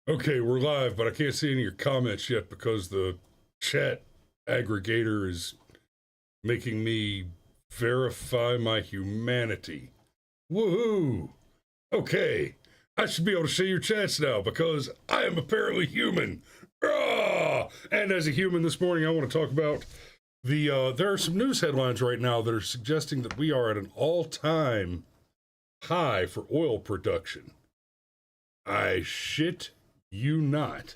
Okay, we're live, but I can't see any of your comments yet because the chat aggregator is making me verify my humanity. Woohoo! Okay, I should be able to see your chats now because I am apparently human. And as a human this morning, I want to talk about there are some news headlines right now that are suggesting that we are at an all-time high for oil production. I shit you not.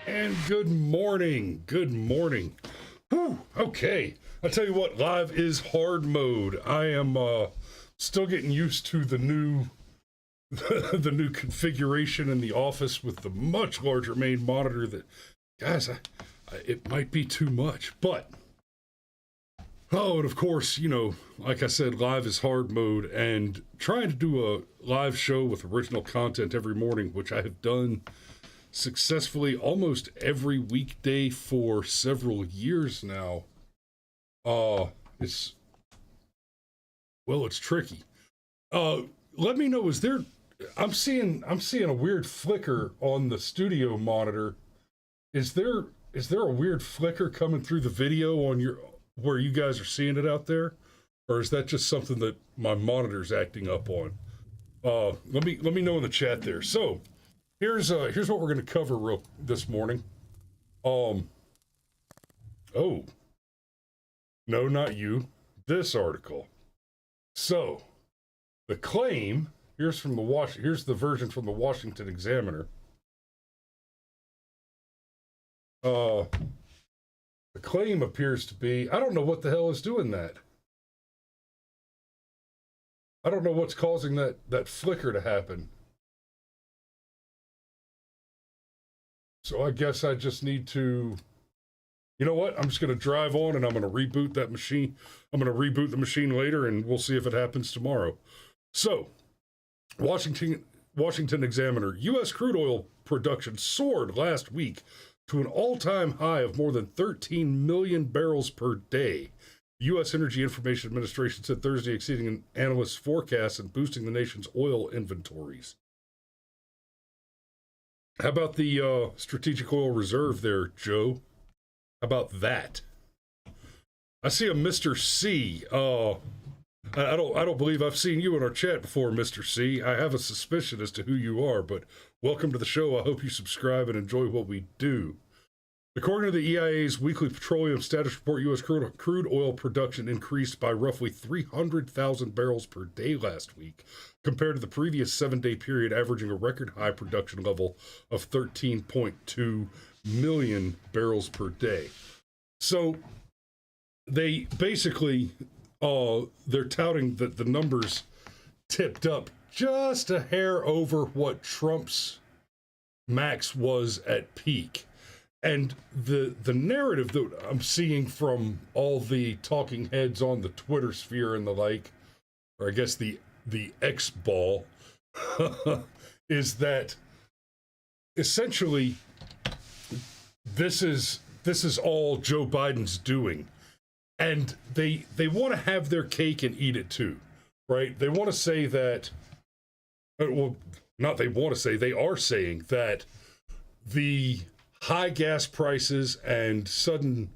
And good morning. Good morning. Whew, okay. I tell you what, live is hard mode. I am still getting used to the new the new configuration in the office with the much larger main monitor that, guys, it might be too much, but oh, and of course, you know, like I said, live is hard mode, and trying to do a live show with original content every morning, which I have done successfully almost every weekday for several years now. It's tricky. Let me know, is there, I'm seeing a weird flicker on the studio monitor. Is there a weird flicker coming through the video on your, where you guys are seeing it out there? Or is that just something that my monitor's acting up on? Let me know in the chat there. So, here's what we're going to cover this morning. Oh, no, not you. This article. So, the claim, here's the version from the Washington Examiner. The claim appears to be, I don't know what the hell is doing that. I don't know what's causing that flicker to happen. So I guess I just need to, you know what? I'm just going to drive on and I'm going to reboot that machine. I'm going to reboot the machine later and we'll see if it happens tomorrow. So, Washington Examiner, U.S. crude oil production soared last week to an all-time high of more than 13 million barrels per day. The U.S. Energy Information Administration said Thursday, exceeding analysts' forecasts and boosting the nation's oil inventories. How about the strategic oil reserve there, Joe? How about that? I see a Mr. C. I don't believe I've seen you in our chat before, Mr. C. I have a suspicion as to who you are, but welcome to the show. I hope you subscribe and enjoy what we do. According to the EIA's weekly petroleum status report, U.S. crude oil production increased by roughly 300,000 barrels per day last week, compared to the previous 7-day period, averaging a record high production level of 13.2 million barrels per day. So they basically, they're touting that the numbers tipped up just a hair over what Trump's max was at peak. And the narrative that I'm seeing from all the talking heads on the Twitter sphere and the like, or I guess the X ball, is that essentially this is all Joe Biden's doing, and they want to have their cake and eat it too, right? They want to say that, well, not they want to say, they are saying that the high gas prices and sudden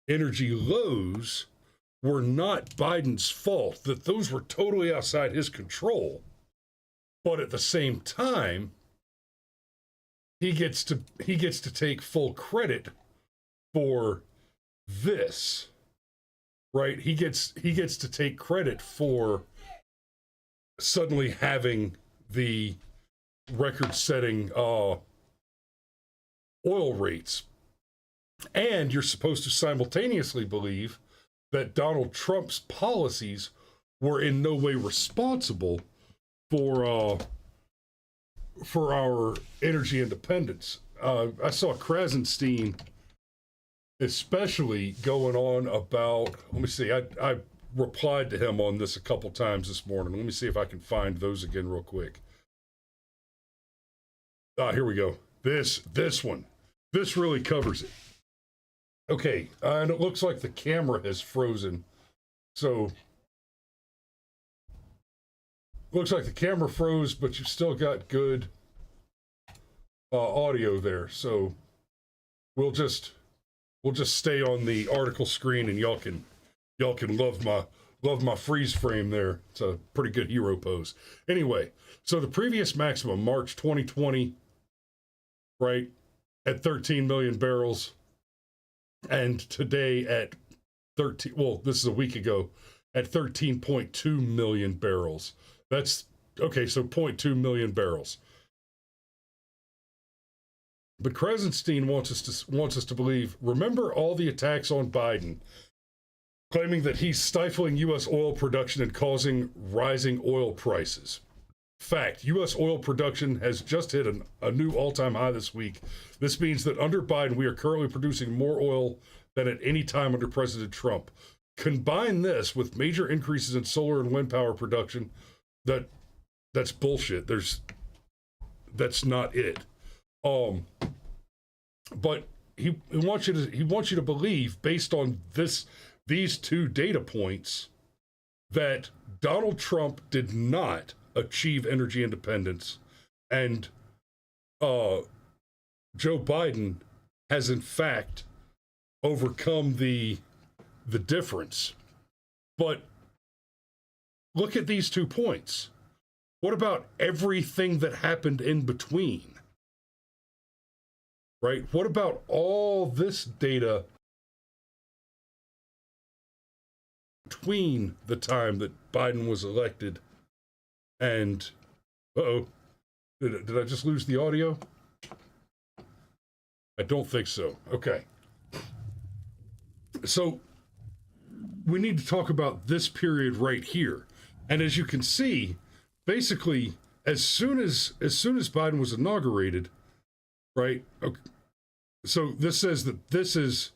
energy lows were not Biden's fault, that those were totally outside his control. But at the same time, he gets to take full credit for this, right? He gets to take credit for suddenly having the record-setting oil rates. And you're supposed to simultaneously believe that Donald Trump's policies were in no way responsible for our energy independence. I saw Krasenstein especially going on about, let me see, I replied to him on this a couple times this morning. Let me see if I can find those again real quick. Here we go. This one. This really covers it. Okay, and it looks like the camera has frozen. So, looks like the camera froze, but you've still got good audio there. So, we'll just stay on the article screen, and y'all can love my freeze frame there. It's a pretty good hero pose. Anyway, so the previous maximum, March 2020, right, at 13 million barrels, and today at 13, well, this is a week ago, at 13.2 million barrels. That's, okay, so 0.2 million barrels. But Krasenstein wants us to believe, remember all the attacks on Biden, claiming that he's stifling U.S. oil production and causing rising oil prices. Fact, U.S. oil production has just hit a new all-time high this week. This means that under Biden, we are currently producing more oil than at any time under President Trump. Combine this with major increases in solar and wind power production, that's bullshit. That's not it. But he wants you to believe, based on these two data points, that Donald Trump did not achieve energy independence, and Joe Biden has in fact overcome the difference. But look at these 2 points. What about everything that happened in between? Right? What about all this data between the time that Biden was elected and, did I just lose the audio? I don't think so. Okay. So we need to talk about this period right here. And as you can see, basically, as soon as Biden was inaugurated, right? Okay, so this says that this is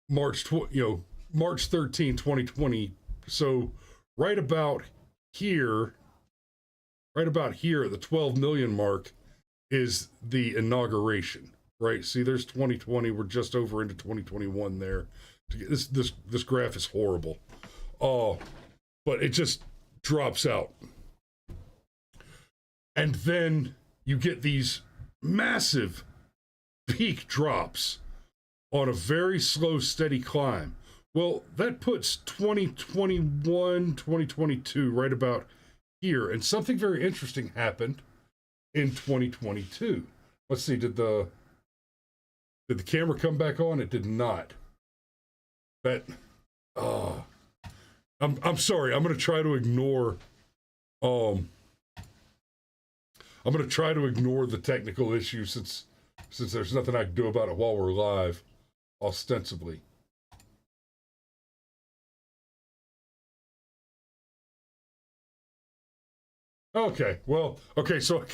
March 13, 2020. So right about here at the 12 million mark is the inauguration, right? See, there's 2020. We're just over into 2021 there. This graph is horrible. But it just drops out. And then you get these massive peak drops on a very slow, steady climb. Well, that puts 2021, 2022 right about here. And something very interesting happened in 2022. Let's see, did the camera come back on? It did not. I'm sorry. I'm going to try to ignore the technical issue since there's nothing I can do about it while we're live, ostensibly. Okay, well, okay, so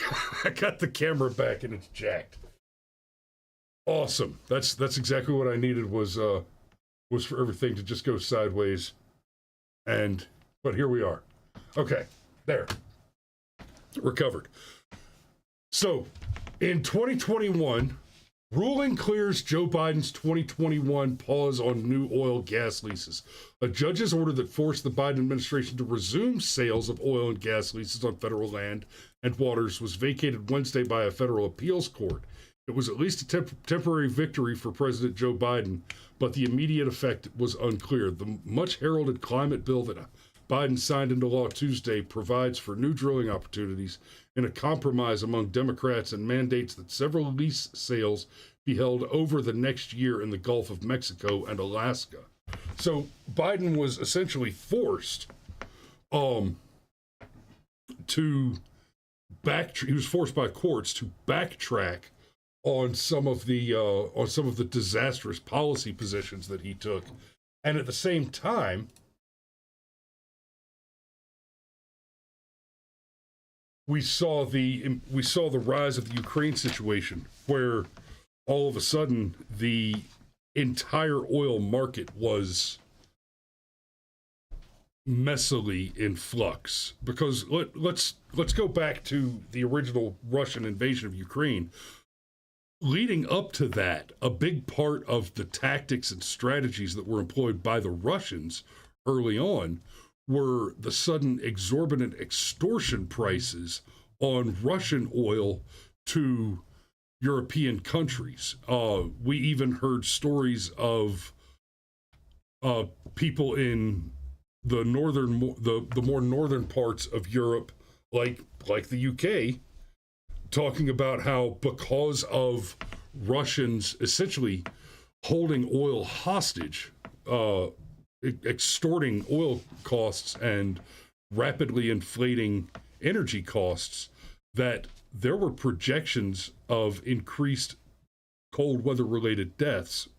I got the camera back and it's jacked. Awesome. That's exactly what I needed was for everything to just go sideways. And but here we are. Okay, there. Recovered. So, in 2021, ruling clears Joe Biden's 2021 pause on new oil gas leases. A judge's order that forced the Biden administration to resume sales of oil and gas leases on federal land and waters was vacated Wednesday by a federal appeals court. It was at least a temporary victory for President Joe Biden, but the immediate effect was unclear. The much heralded climate bill that Biden signed into law Tuesday provides for new drilling opportunities in a compromise among Democrats and mandates that several lease sales be held over the next year in the Gulf of Mexico and Alaska. So Biden was essentially forced to he was forced by courts to backtrack on some of the disastrous policy positions that he took. And at the same time, we saw the rise of the Ukraine situation, where all of a sudden the entire oil market was messily in flux. Because let's go back to the original Russian invasion of Ukraine. Leading up to that, a big part of the tactics and strategies that were employed by the Russians early on were the sudden exorbitant extortion prices on Russian oil to European countries. We even heard stories of people in the more northern parts of Europe, like the UK, talking about how, because of Russians essentially holding oil hostage, extorting oil costs and rapidly inflating energy costs, that there were projections of increased cold weather related deaths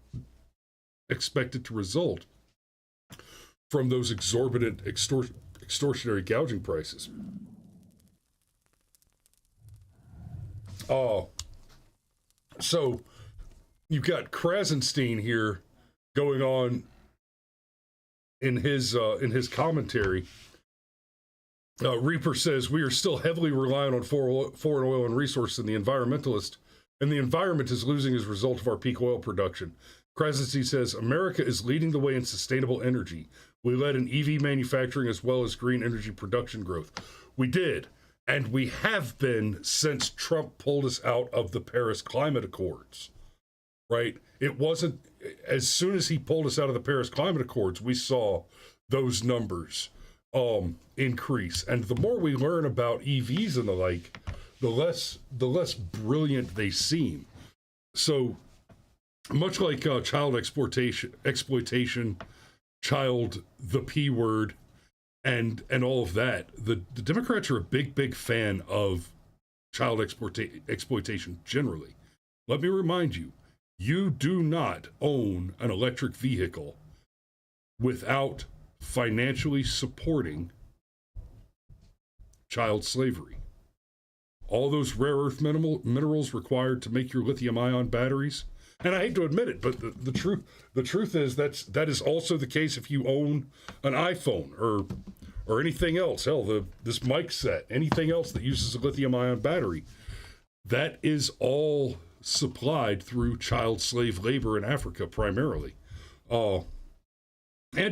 expected to result from those exorbitant extortionary gouging prices. So you've got Krasenstein here going on in his commentary. Reaper says, we are still heavily reliant on foreign oil and resources, and the environment is losing as a result of our peak oil production. Krasenstein says, America is leading the way in sustainable energy. We led in EV manufacturing as well as green energy production growth. We did. And we have been since Trump pulled us out of the Paris Climate Accords, right? It wasn't, as soon as he pulled us out of the Paris Climate Accords, we saw those numbers increase. And the more we learn about EVs and the like, the less brilliant they seem. So much like child exploitation, child, the P word, and all of that, the Democrats are a big fan of child exploitation generally. Let me remind you, you do not own an electric vehicle without financially supporting child slavery. All those rare earth minerals required to make your lithium-ion batteries. And I hate to admit it, but the truth is that is also the case if you own an iPhone or anything else. Hell, this mic set, anything else that uses a lithium-ion battery. That is all supplied through child slave labor in Africa primarily, and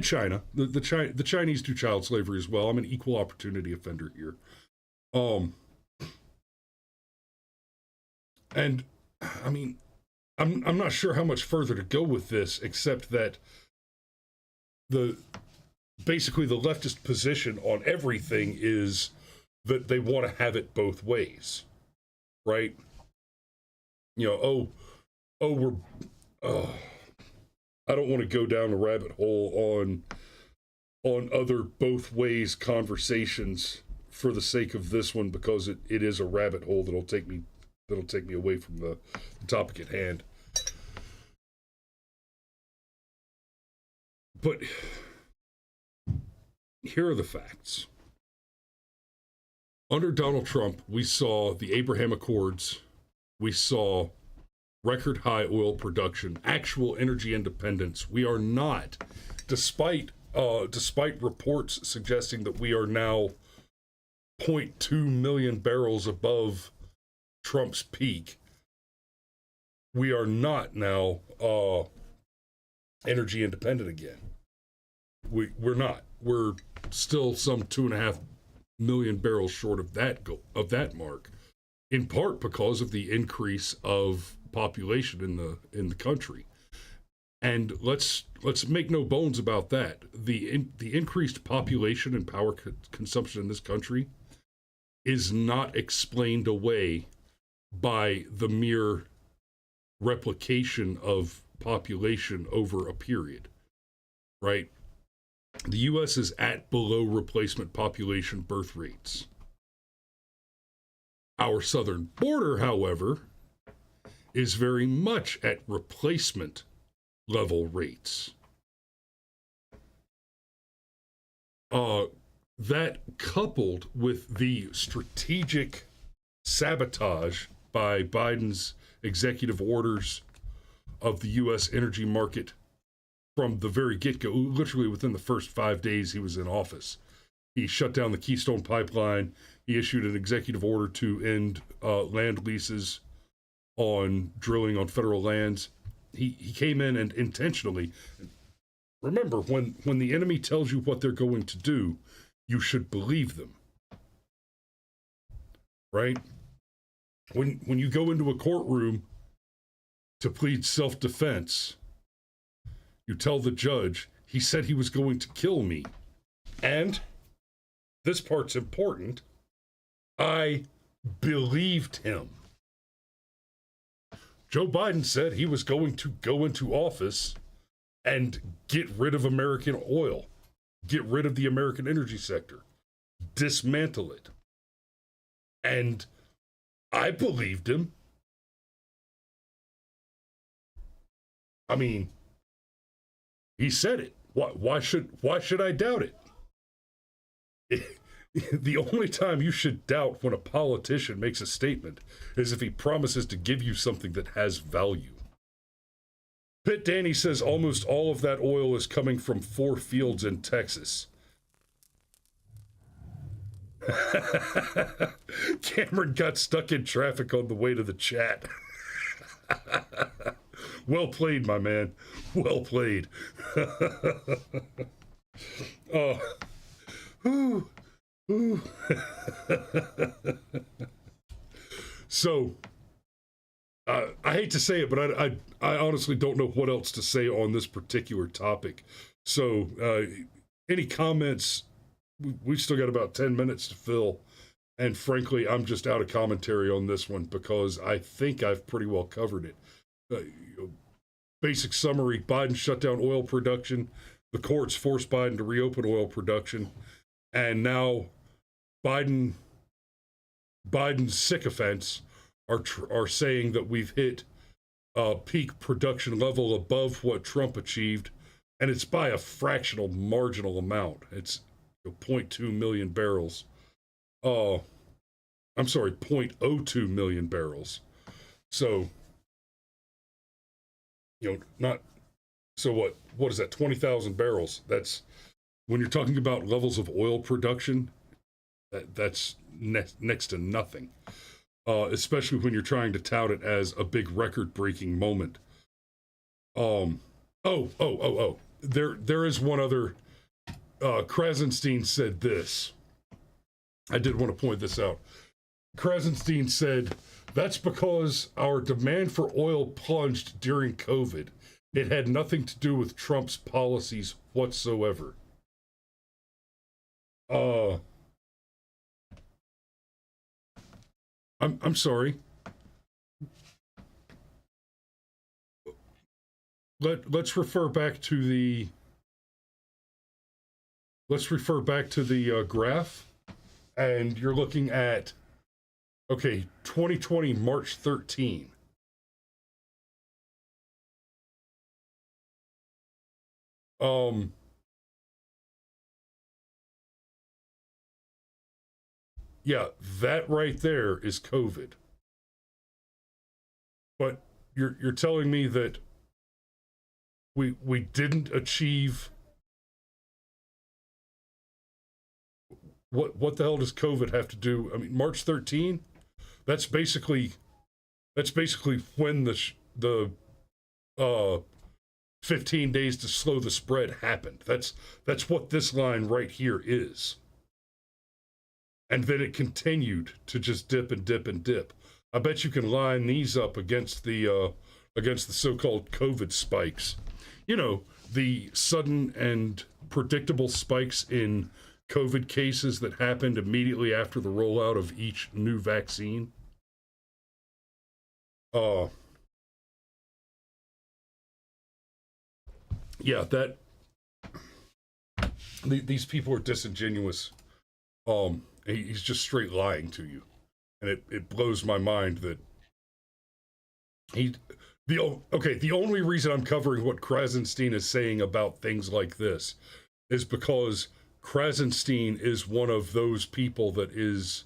China. The Chinese do child slavery as well. I'm an equal opportunity offender here, and I mean, I'm not sure how much further to go with this, except that basically the leftist position on everything is that they want to have it both ways, right? You know, I don't want to go down a rabbit hole on other both ways conversations for the sake of this one, because it is a rabbit hole that'll take me away from the topic at hand. But here are the facts. Under Donald Trump, we saw the Abraham Accords, we saw record high oil production, actual energy independence. We are not, despite reports suggesting that we are now zero point 0.2 million barrels above Trump's peak. We are not now energy independent again. We're not. We're still some 2.5 million barrels short of that mark, in part because of the increase of population in the country. And let's make no bones about that. The increased population and power consumption in this country is not explained away by the mere replication of population over a period, right? The U.S. is at below replacement population birth rates. Our southern border, however, is very much at replacement level rates. That, coupled with the strategic sabotage by Biden's executive orders of the U.S. energy market from the very get-go, literally within the first 5 days he was in office. He shut down the Keystone Pipeline. He issued an executive order to end land leases on drilling on federal lands. He came in and intentionally, remember, when the enemy tells you what they're going to do, you should believe them, right? When you go into a courtroom to plead self-defense, you tell the judge, he said he was going to kill me. And this part's important. I believed him. Joe Biden said he was going to go into office and get rid of American oil, get rid of the American energy sector, dismantle it. And I believed him. I mean, he said it. Why should I doubt it? The only time you should doubt when a politician makes a statement is if he promises to give you something that has value. Pitt Danny says almost all of that oil is coming from 4 fields in Texas. Cameron got stuck in traffic on the way to the chat. Well played, my man. Well played. So, I hate to say it, but I honestly don't know what else to say on this particular topic. So, any comments? We've still got about 10 minutes to fill. And frankly, I'm just out of commentary on this one because I think I've pretty well covered it. Basic summary: Biden shut down oil production. The courts forced Biden to reopen oil production. And now Biden's sycophants are saying that we've hit a peak production level above what Trump achieved, and it's by a fractional marginal amount. It's 0.2 million barrels. I'm sorry, 0.02 million barrels. So, not, so what is that, 20,000 barrels? That's, when you're talking about levels of oil production, that's next to nothing. Especially when you're trying to tout it as a big record-breaking moment. There is one other. Krasenstein said this. I did want to point this out. Krasenstein said, that's because our demand for oil plunged during COVID. It had nothing to do with Trump's policies whatsoever. I'm sorry. Let's refer back to the graph, and you're looking at 2020 March 13. yeah, that right there is COVID. But you're telling me that we didn't achieve what the hell does COVID have to do? I mean, March 13. That's basically when the 15 days to slow the spread happened. That's what this line right here is. And then it continued to just dip and dip and dip. I bet you can line these up against the so-called COVID spikes. You know, the sudden and predictable spikes in COVID cases that happened immediately after the rollout of each new vaccine. Yeah, these people are disingenuous. He's just straight lying to you, and it blows my mind that the only reason I'm covering what Krasenstein is saying about things like this is because Krasenstein is one of those people that is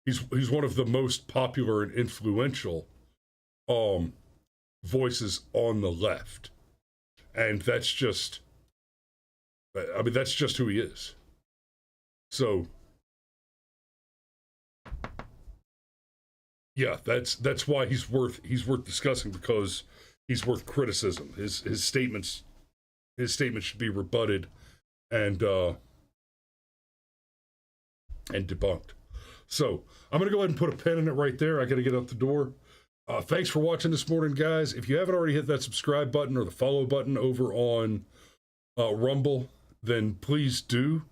he's one of the most popular and influential voices on the left, and that's just who he is. So yeah, that's why he's worth discussing, because he's worth criticism. His statements should be rebutted and debunked. So I'm gonna go ahead and put a pin in it right there. I gotta get out the door. Thanks for watching this morning, guys. If you haven't already hit that subscribe button or the follow button over on Rumble, then please do.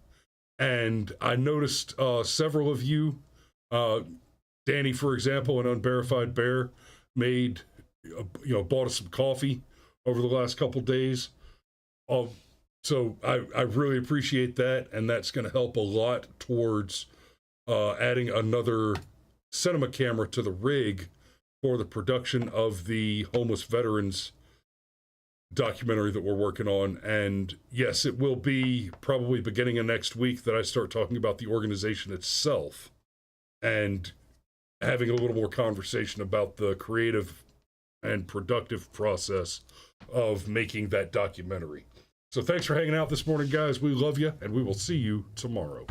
And I noticed several of you, Danny, for example, an Unverified Bear, made, bought us some coffee over the last couple days. So I really appreciate that, and that's going to help a lot towards adding another cinema camera to the rig for the production of the homeless veterans documentary that we're working on. And yes, it will be probably beginning of next week that I start talking about the organization itself and having a little more conversation about the creative and productive process of making that documentary. So thanks for hanging out this morning, guys. We love you, and we will see you tomorrow.